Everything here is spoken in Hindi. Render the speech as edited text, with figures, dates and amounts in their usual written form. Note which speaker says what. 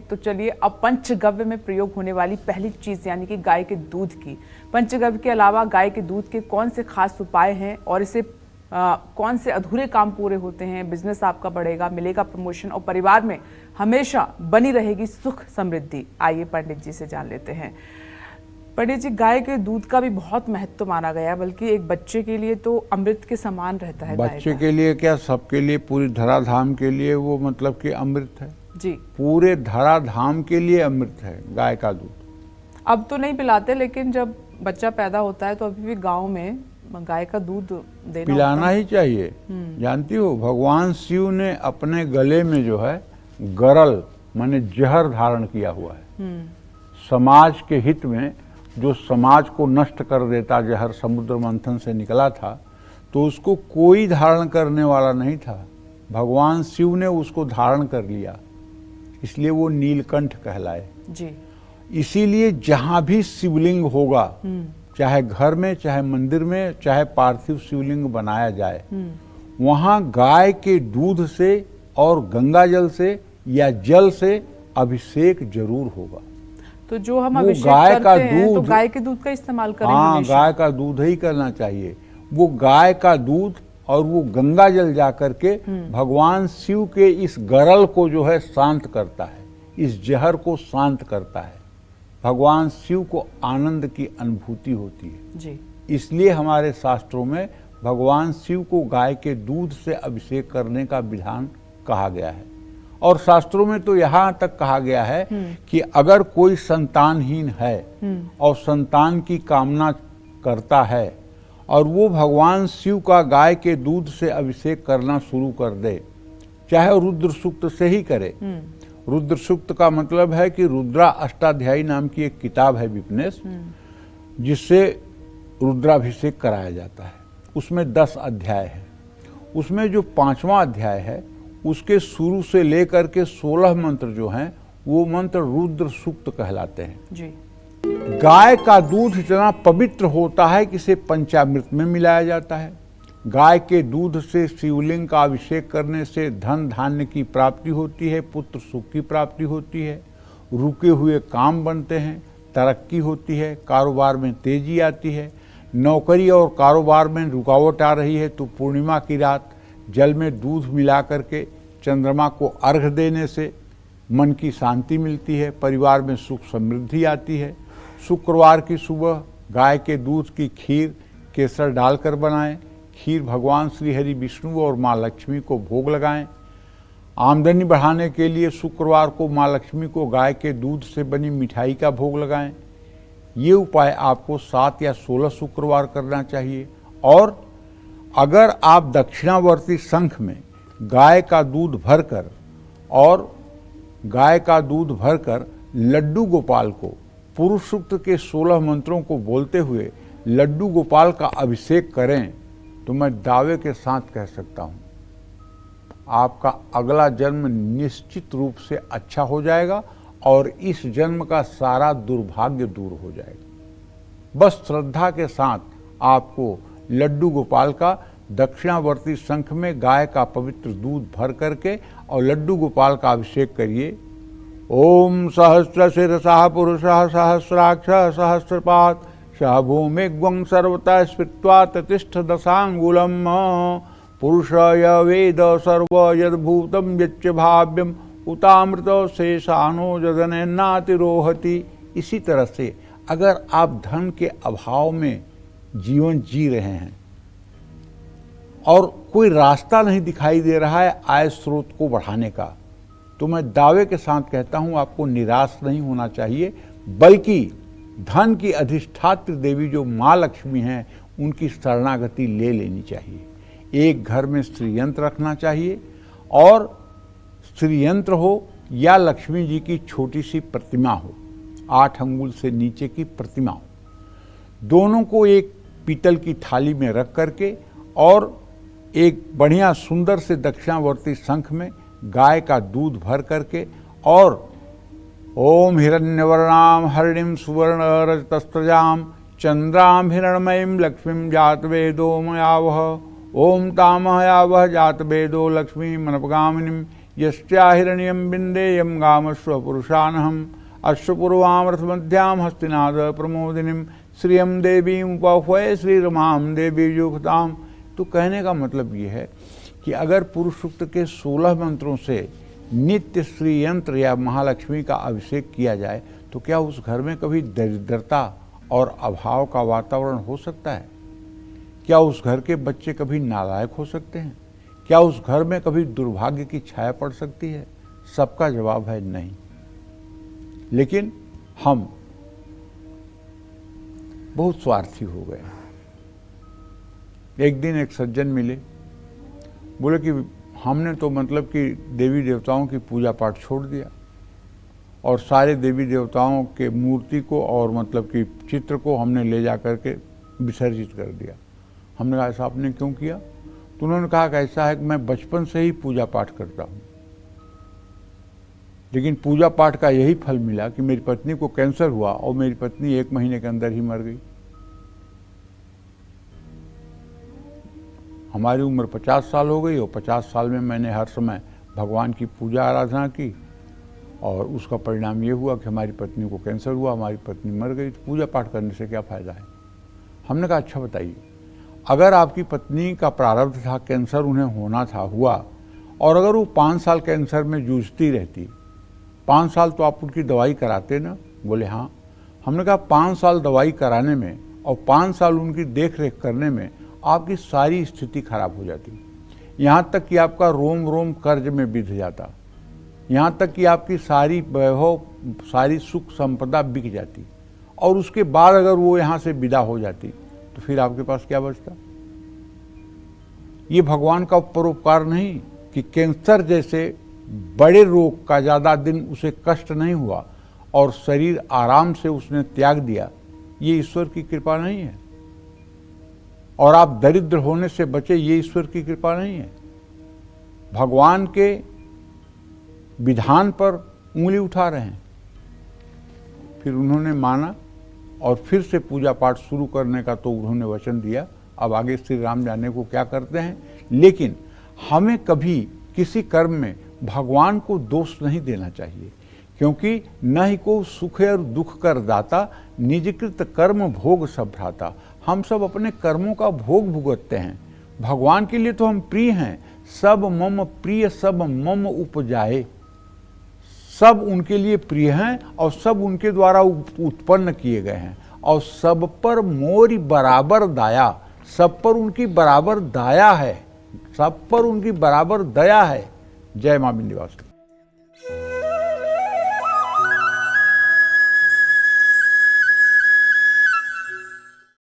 Speaker 1: तो चलिए अब पंचगव्य में प्रयोग होने वाली पहली चीज यानी कि गाय के दूध की। पंचगव्य के अलावा गाय के दूध के कौन से खास उपाय हैं और इसे कौन से अधूरे काम पूरे होते हैं, बिजनेस आपका बढ़ेगा, मिलेगा प्रमोशन और परिवार में हमेशा बनी रहेगी सुख समृद्धि। आइए पंडित जी से जान लेते हैं। पंडित जी, गाय के दूध का भी बहुत महत्व माना गया, बल्कि एक बच्चे के लिए तो अमृत के समान रहता है।
Speaker 2: बच्चे के लिए क्या, सबके लिए, पूरी धराधाम के लिए वो मतलब कि अमृत है
Speaker 1: जी।
Speaker 2: पूरे धराधाम के लिए अमृत है गाय का दूध।
Speaker 1: अब तो नहीं पिलाते, लेकिन जब बच्चा पैदा होता है तो अभी भी गांव में गाय का दूध देना
Speaker 2: पिलाना ही चाहिए। जानती हो, भगवान शिव ने अपने गले में जो है गरल माने जहर धारण किया हुआ है। समाज के हित में, जो समाज को नष्ट कर देता जहर समुद्र मंथन से निकला था, तो उसको कोई धारण करने वाला नहीं था। भगवान शिव ने उसको धारण कर लिया, इसलिए वो नीलकंठ कहलाए
Speaker 1: जी।
Speaker 2: इसीलिए जहां भी शिवलिंग होगा, चाहे घर में, चाहे मंदिर में, चाहे पार्थिव शिवलिंग बनाया जाए, वहां गाय के दूध से और गंगा जल से या जल से अभिषेक जरूर होगा।
Speaker 1: तो जो हम अभिषेक करते हैं तो गाय के दूध का इस्तेमाल करें।
Speaker 2: हाँ, गाय का दूध ही करना चाहिए। वो गाय का दूध और वो गंगा जल जाकर के भगवान शिव के इस गरल को जो है शांत करता है, इस जहर को शांत करता है। भगवान शिव को आनंद की अनुभूति होती है
Speaker 1: जी।
Speaker 2: इसलिए हमारे शास्त्रों में भगवान शिव को गाय के दूध से अभिषेक करने का विधान कहा गया है। और शास्त्रों में तो यहाँ तक कहा गया है कि अगर कोई संतानहीन है और संतान की कामना करता है और वो भगवान शिव का गाय के दूध से अभिषेक करना शुरू कर दे, चाहे रुद्र सूक्त से ही करे। रुद्र सूक्त का मतलब है कि रुद्रा अष्टाध्यायी नाम की एक किताब है विपनेश, जिससे रुद्राभिषेक कराया जाता है। उसमें 10 अध्याय है। उसमें जो 5वां अध्याय है, उसके शुरू से लेकर के 16 मंत्र जो हैं, वो मंत्र रुद्र सूक्त कहलाते हैं
Speaker 1: जी।
Speaker 2: गाय का दूध इतना पवित्र होता है कि इसे पंचामृत में मिलाया जाता है। गाय के दूध से शिवलिंग का अभिषेक करने से धन धान्य की प्राप्ति होती है, पुत्र सुख की प्राप्ति होती है, रुके हुए काम बनते हैं, तरक्की होती है, कारोबार में तेजी आती है। नौकरी और कारोबार में रुकावट आ रही है तो पूर्णिमा की रात जल में दूध मिला करके चंद्रमा को अर्घ देने से मन की शांति मिलती है, परिवार में सुख समृद्धि आती है। शुक्रवार की सुबह गाय के दूध की खीर केसर डालकर बनाएं। खीर भगवान श्री हरि विष्णु और माँ लक्ष्मी को भोग लगाएं। आमदनी बढ़ाने के लिए शुक्रवार को माँ लक्ष्मी को गाय के दूध से बनी मिठाई का भोग लगाएं। ये उपाय आपको 7 या 16 शुक्रवार करना चाहिए। और अगर आप दक्षिणावर्ती शंख में गाय का दूध भरकर लड्डू गोपाल को पुरुष सूक्त के 16 मंत्रों को बोलते हुए लड्डू गोपाल का अभिषेक करें, तो मैं दावे के साथ कह सकता हूं, आपका अगला जन्म निश्चित रूप से अच्छा हो जाएगा और इस जन्म का सारा दुर्भाग्य दूर हो जाएगा। बस श्रद्धा के साथ आपको लड्डू गोपाल का दक्षिणावर्ती शंख में गाय का पवित्र दूध भर करके और लड्डू गोपाल का अभिषेक करिए। ओम सहस्र शिरसा पुरुषः सहस्राक्षः सहस्रपात् सह भूमिग्वं सर्वतः स्फीत्वा ततिष्ठ दशांगुलम् पुरुषय वेद सर्व यद्भूतं यच्च भाव्यम उतामृत शेषानो जदनेन्नातिरोहति। इसी तरह से अगर आप धन के अभाव में जीवन जी रहे हैं और कोई रास्ता नहीं दिखाई दे रहा है आय स्रोत को बढ़ाने का, तो मैं दावे के साथ कहता हूं आपको निराश नहीं होना चाहिए, बल्कि धन की अधिष्ठात्री देवी जो माँ लक्ष्मी हैं, उनकी शरणागति ले लेनी चाहिए। एक घर में श्रीयंत्र रखना चाहिए और श्रीयंत्र हो या लक्ष्मी जी की छोटी सी प्रतिमा हो, 8 अंगुल से नीचे की प्रतिमा हो, दोनों को एक पीतल की थाली में रख करके और एक बढ़िया सुंदर से दक्षिणावर्ती शंख में गाय का दूध भर करके और ओम हिरण्यवर्णाम हरिणीम सुवर्ण रजतस्त्रजाम चंद्राम हिरणमयीं लक्ष्मीं जात वेदो मयावह ओम तामहयावह जात वेदो लक्ष्मी मनपगामिनीं यस्याहिरण्यं बिन्देयं गामस्व पुरुषानहम् अश्वपूर्वामृतमध्यां हस्तिनाद प्रमोदिनीं श्रियं देवीं उपह्वये श्रीरमां देवी युक्ताम। तो कहने का मतलब ये है कि अगर पुरुष सूक्त के 16 मंत्रों से नित्य श्री यंत्र या महालक्ष्मी का अभिषेक किया जाए तो क्या उस घर में कभी दरिद्रता और अभाव का वातावरण हो सकता है? क्या उस घर के बच्चे कभी नालायक हो सकते हैं? क्या उस घर में कभी दुर्भाग्य की छाया पड़ सकती है? सबका जवाब है नहीं। लेकिन हम बहुत स्वार्थी हो गए। एक दिन एक सज्जन मिले, बोले कि हमने तो मतलब कि देवी देवताओं की पूजा पाठ छोड़ दिया और सारे देवी देवताओं के मूर्ति को और मतलब कि चित्र को हमने ले जा करके विसर्जित कर दिया। हमने कहा ऐसा आपने क्यों किया? तो उन्होंने कहा कि ऐसा है कि मैं बचपन से ही पूजा पाठ करता हूँ, लेकिन पूजा पाठ का यही फल मिला कि मेरी पत्नी को कैंसर हुआ और मेरी पत्नी 1 महीने के अंदर ही मर गई। हमारी उम्र 50 साल हो गई और 50 साल में मैंने हर समय भगवान की पूजा आराधना की और उसका परिणाम ये हुआ कि हमारी पत्नी को कैंसर हुआ, हमारी पत्नी मर गई। तो पूजा पाठ करने से क्या फ़ायदा है? हमने कहा अच्छा बताइए, अगर आपकी पत्नी का प्रारब्ध था, कैंसर उन्हें होना था, हुआ, और अगर वो 5 साल कैंसर में जूझती रहती, 5 साल तो आप उनकी दवाई कराते ना? बोले हाँ। हमने कहा 5 साल दवाई कराने में और 5 साल उनकी देख रेख करने में आपकी सारी स्थिति खराब हो जाती, यहाँ तक कि आपका रोम रोम कर्ज में बिध जाता, यहाँ तक कि आपकी सारी वैभव, सारी सुख संपदा बिक जाती, और उसके बाद अगर वो यहाँ से विदा हो जाती तो फिर आपके पास क्या बचता? ये भगवान का परोपकार नहीं कि कैंसर जैसे बड़े रोग का ज़्यादा दिन उसे कष्ट नहीं हुआ और शरीर आराम से उसने त्याग दिया, ये ईश्वर की कृपा नहीं है। और आप दरिद्र होने से बचे, ये ईश्वर की कृपा नहीं है। भगवान के विधान पर उंगली उठा रहे हैं। फिर उन्होंने माना और फिर से पूजा पाठ शुरू करने का तो उन्होंने वचन दिया। अब आगे श्री राम जाने को क्या करते हैं, लेकिन हमें कभी किसी कर्म में भगवान को दोष नहीं देना चाहिए, क्योंकि न ही को सुख और दुख कर दाता, निजकृत कर्म भोग सब भ्राता। हम सब अपने कर्मों का भोग भुगतते हैं। भगवान के लिए तो हम प्रिय हैं। सब मम प्रिय सब मम उपजाए, सब उनके लिए प्रिय हैं और सब उनके द्वारा उत्पन्न किए गए हैं, और सब पर मोरी बराबर दाया, सब पर उनकी बराबर दया है, सब पर उनकी बराबर दया है। जय मां विंध्यवासिनी।